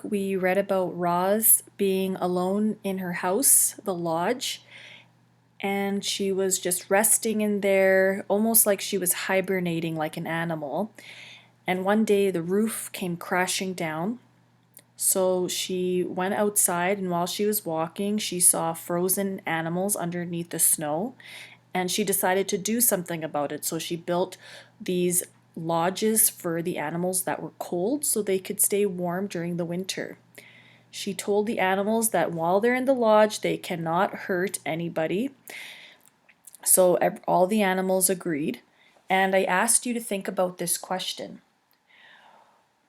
We read about Roz being alone in her house, the lodge, and she was just resting in there, almost like she was hibernating like an animal. And one day the roof came crashing down. So she went outside, and while she was walking, she saw frozen animals underneath the snow, and she decided to do something about it. So she built these lodges for the animals that were cold so they could stay warm during the winter. She told the animals that while they're in the lodge, they cannot hurt anybody. So all the animals agreed. And I asked you to think about this question.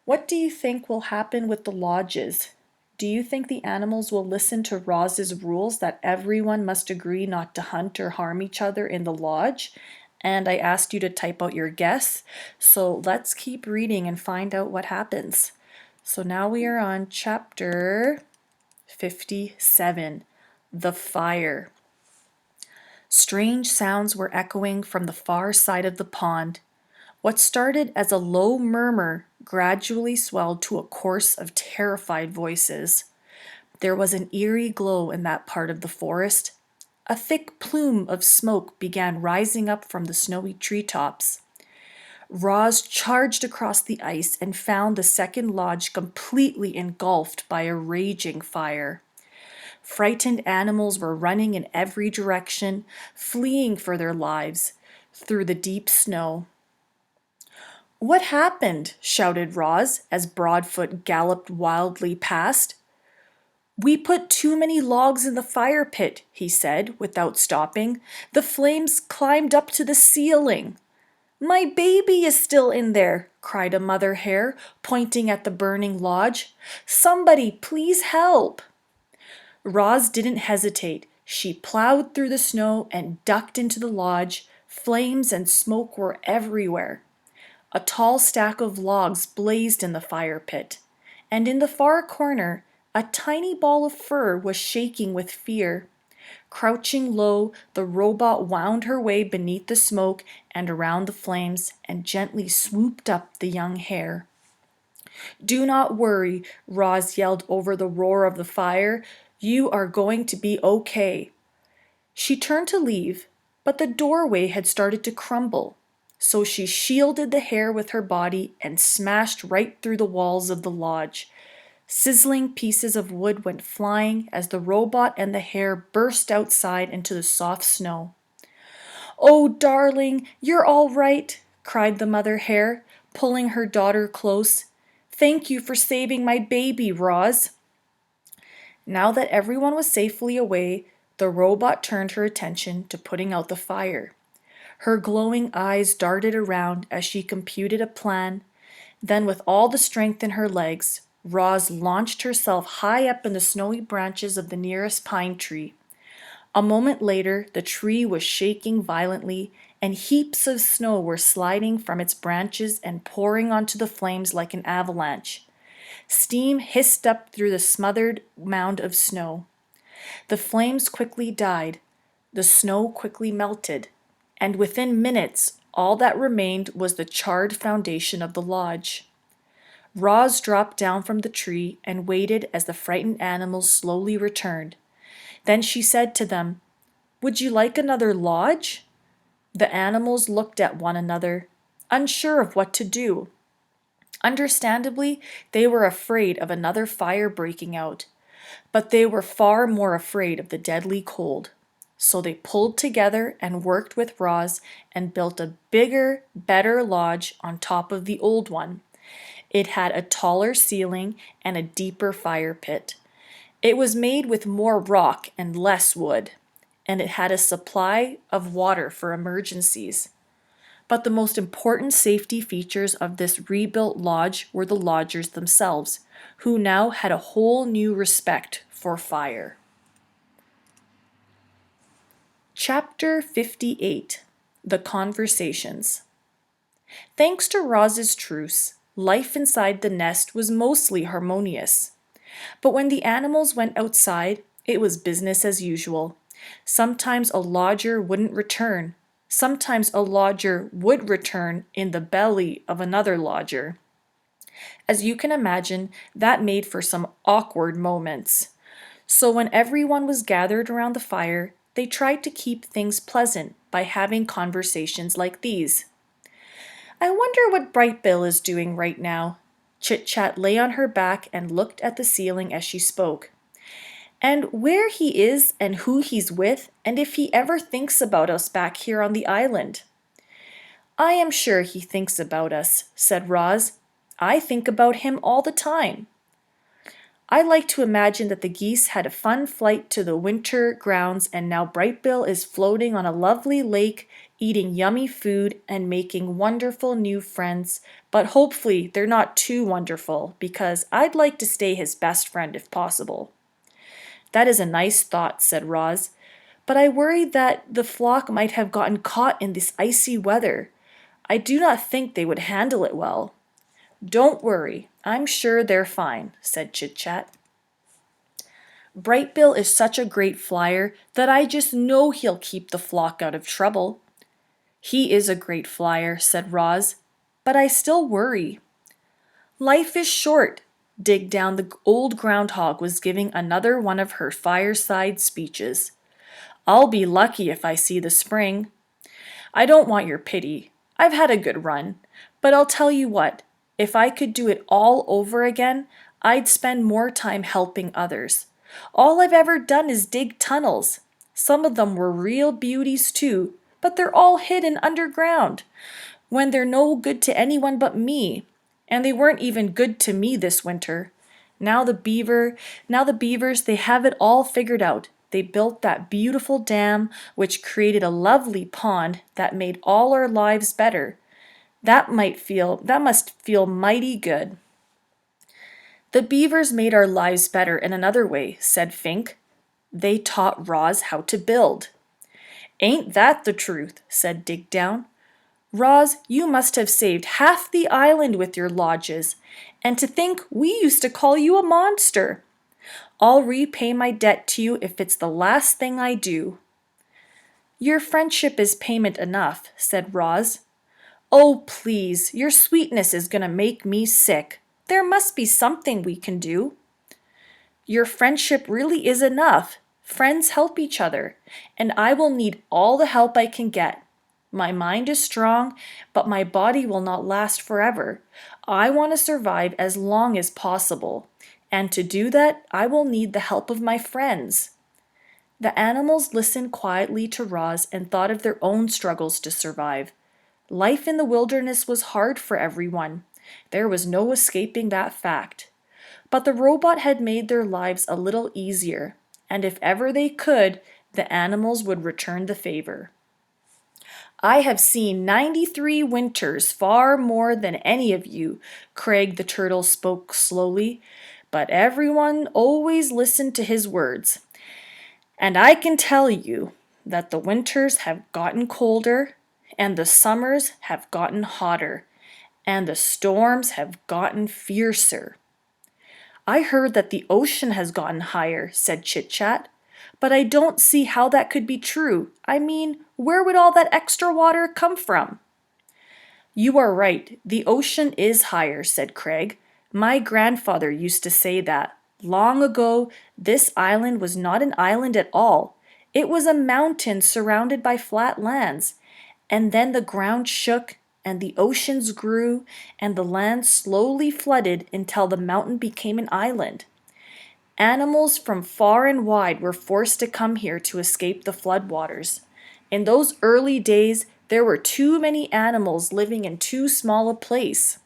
What do you think will happen with the lodges? Do you think the animals will listen to Roz's rules that everyone must agree not to hunt or harm each other in the lodge? And I asked you to type out your guess. So let's keep reading and find out what happens. So now we are on chapter 57, The Fire. Strange sounds were echoing from the far side of the pond. What started as a low murmur gradually swelled to a chorus of terrified voices. There was an eerie glow in that part of the forest. A thick plume of smoke began rising up from the snowy treetops. Roz charged across the ice and found the second lodge completely engulfed by a raging fire. Frightened animals were running in every direction, fleeing for their lives through the deep snow. "What happened?" shouted Roz as Broadfoot galloped wildly past. "We put too many logs in the fire pit," he said, without stopping. "The flames climbed up to the ceiling." "My baby is still in there," cried a mother hare, pointing at the burning lodge. "Somebody please help." Roz didn't hesitate. She plowed through the snow and ducked into the lodge. Flames and smoke were everywhere. A tall stack of logs blazed in the fire pit, and in the far corner, a tiny ball of fur was shaking with fear. Crouching low, the robot wound her way beneath the smoke and around the flames and gently swooped up the young hare. "Do not worry," Roz yelled over the roar of the fire. "You are going to be okay." She turned to leave, but the doorway had started to crumble. So she shielded the hare with her body and smashed right through the walls of the lodge. Sizzling pieces of wood went flying as the robot and the hare burst outside into the soft snow. "Oh, darling, you're all right," cried the mother hare, pulling her daughter close. "Thank you for saving my baby, Roz." Now that everyone was safely away, the robot turned her attention to putting out the fire. Her glowing eyes darted around as she computed a plan. Then, with all the strength in her legs, Roz launched herself high up in the snowy branches of the nearest pine tree. A moment later, the tree was shaking violently, and heaps of snow were sliding from its branches and pouring onto the flames like an avalanche. Steam hissed up through the smothered mound of snow. The flames quickly died. The snow quickly melted. And within minutes, all that remained was the charred foundation of the lodge. Roz dropped down from the tree and waited as the frightened animals slowly returned. Then she said to them, "Would you like another lodge?" The animals looked at one another, unsure of what to do. Understandably, they were afraid of another fire breaking out, but they were far more afraid of the deadly cold. So they pulled together and worked with Roz and built a bigger, better lodge on top of the old one. It had a taller ceiling and a deeper fire pit. It was made with more rock and less wood, and it had a supply of water for emergencies. But the most important safety features of this rebuilt lodge were the lodgers themselves, who now had a whole new respect for fire. Chapter 58, The Conversations. Thanks to Roz's truce, life inside the nest was mostly harmonious. But when the animals went outside, it was business as usual. Sometimes a lodger wouldn't return. Sometimes a lodger would return in the belly of another lodger. As you can imagine, that made for some awkward moments. So when everyone was gathered around the fire, they tried to keep things pleasant by having conversations like these. I wonder what Bright Bill is doing right now. Chit Chat lay on her back and looked at the ceiling as she spoke. And where he is and who he's with, and if he ever thinks about us back here on the island. I am sure he thinks about us, said Roz. I think about him all the time. I like to imagine that the geese had a fun flight to the winter grounds and now Brightbill is floating on a lovely lake, eating yummy food and making wonderful new friends, but hopefully they're not too wonderful because I'd like to stay his best friend if possible. That is a nice thought, said Roz, but I worry that the flock might have gotten caught in this icy weather. I do not think they would handle it well. Don't worry, I'm sure they're fine, said Chit Chat. Brightbill is such a great flyer that I just know he'll keep the flock out of trouble. He is a great flyer, said Roz, but I still worry. Life is short. Dig Down the old groundhog was giving another one of her fireside speeches. I'll be lucky if I see the spring. I don't want your pity. I've had a good run. But I'll tell you what, if I could do it all over again, I'd spend more time helping others. All I've ever done is dig tunnels. Some of them were real beauties too, but they're all hidden underground, when they're no good to anyone but me. And they weren't even good to me this winter. Now the beavers, they have it all figured out. They built that beautiful dam, which created a lovely pond that made all our lives better. That must feel mighty good. The beavers made our lives better in another way, said Fink. They taught Roz how to build. Ain't that the truth, said Dig Down. Roz, you must have saved half the island with your lodges, and to think we used to call you a monster. I'll repay my debt to you if it's the last thing I do. Your friendship is payment enough, said Roz. Oh, please, your sweetness is going to make me sick. There must be something we can do. Your friendship really is enough. Friends help each other, and I will need all the help I can get. My mind is strong, but my body will not last forever. I want to survive as long as possible, and to do that, I will need the help of my friends. The animals listened quietly to Roz and thought of their own struggles to survive. Life in the wilderness was hard for everyone. There was no escaping that fact. But the robot had made their lives a little easier, and if ever they could, the animals would return the favor. I have seen 93 winters, far more than any of you, Craig the turtle spoke slowly, but everyone always listened to his words. And I can tell you that the winters have gotten colder, and the summers have gotten hotter, and the storms have gotten fiercer. I heard that the ocean has gotten higher, said Chit Chat. But I don't see how that could be true. I mean, where would all that extra water come from? You are right. The ocean is higher, said Craig. My grandfather used to say that. Long ago, this island was not an island at all. It was a mountain surrounded by flat lands. And then the ground shook, and the oceans grew, and the land slowly flooded until the mountain became an island. Animals from far and wide were forced to come here to escape the floodwaters. In those early days, there were too many animals living in too small a place.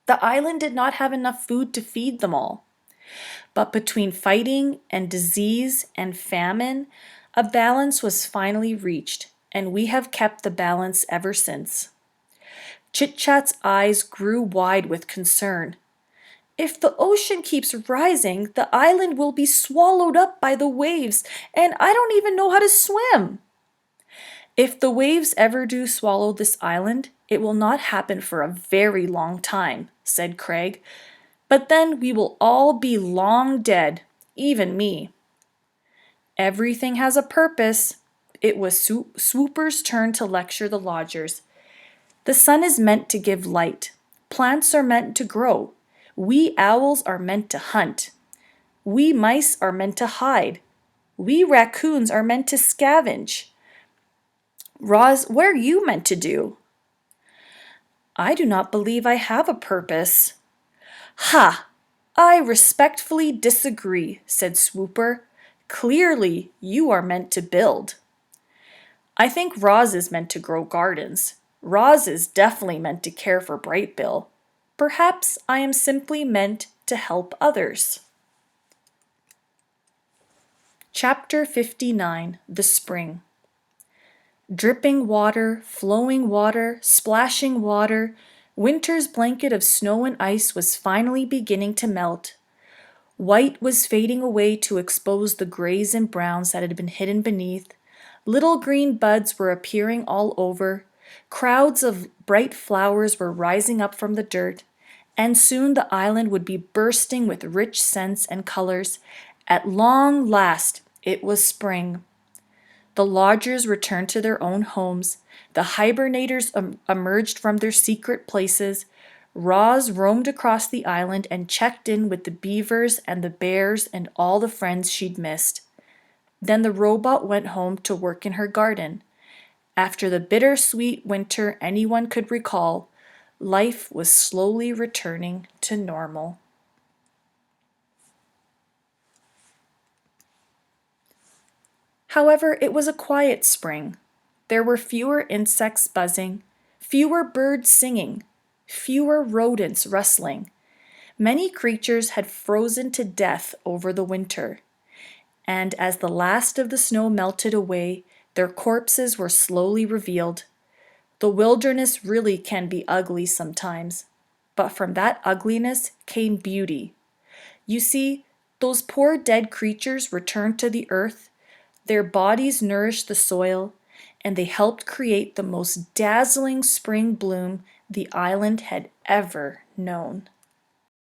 The island did not have enough food to feed them all. But between fighting and disease and famine, a balance was finally reached, and we have kept the balance ever since. Chit Chat's eyes grew wide with concern. If the ocean keeps rising, the island will be swallowed up by the waves, and I don't even know how to swim. If the waves ever do swallow this island, it will not happen for a very long time, said Craig. But then we will all be long dead, even me. Everything has a purpose. It was Swooper's turn to lecture the lodgers. The sun is meant to give light. Plants are meant to grow. We owls are meant to hunt. We mice are meant to hide. We raccoons are meant to scavenge. Roz, what are you meant to do? I do not believe I have a purpose. Ha! I respectfully disagree, said Swooper. Clearly, you are meant to build. I think Roz is meant to grow gardens. Roz is definitely meant to care for Brightbill. Perhaps I am simply meant to help others. Chapter 59, The Spring. Dripping water, flowing water, splashing water, winter's blanket of snow and ice was finally beginning to melt. White was fading away to expose the grays and browns that had been hidden beneath. Little green buds were appearing all over. Crowds of bright flowers were rising up from the dirt, and soon the island would be bursting with rich scents and colors. At long last, it was spring. The lodgers returned to their own homes. The hibernators emerged from their secret places. Roz roamed across the island and checked in with the beavers and the bears and all the friends she'd missed. Then the robot went home to work in her garden. After the bittersweet winter anyone could recall, life was slowly returning to normal. However, it was a quiet spring. There were fewer insects buzzing, fewer birds singing, fewer rodents rustling. Many creatures had frozen to death over the winter, and as the last of the snow melted away, their corpses were slowly revealed. The wilderness really can be ugly sometimes, but from that ugliness came beauty. You see, those poor dead creatures returned to the earth. Their bodies nourished the soil, and they helped create the most dazzling spring bloom the island had ever known.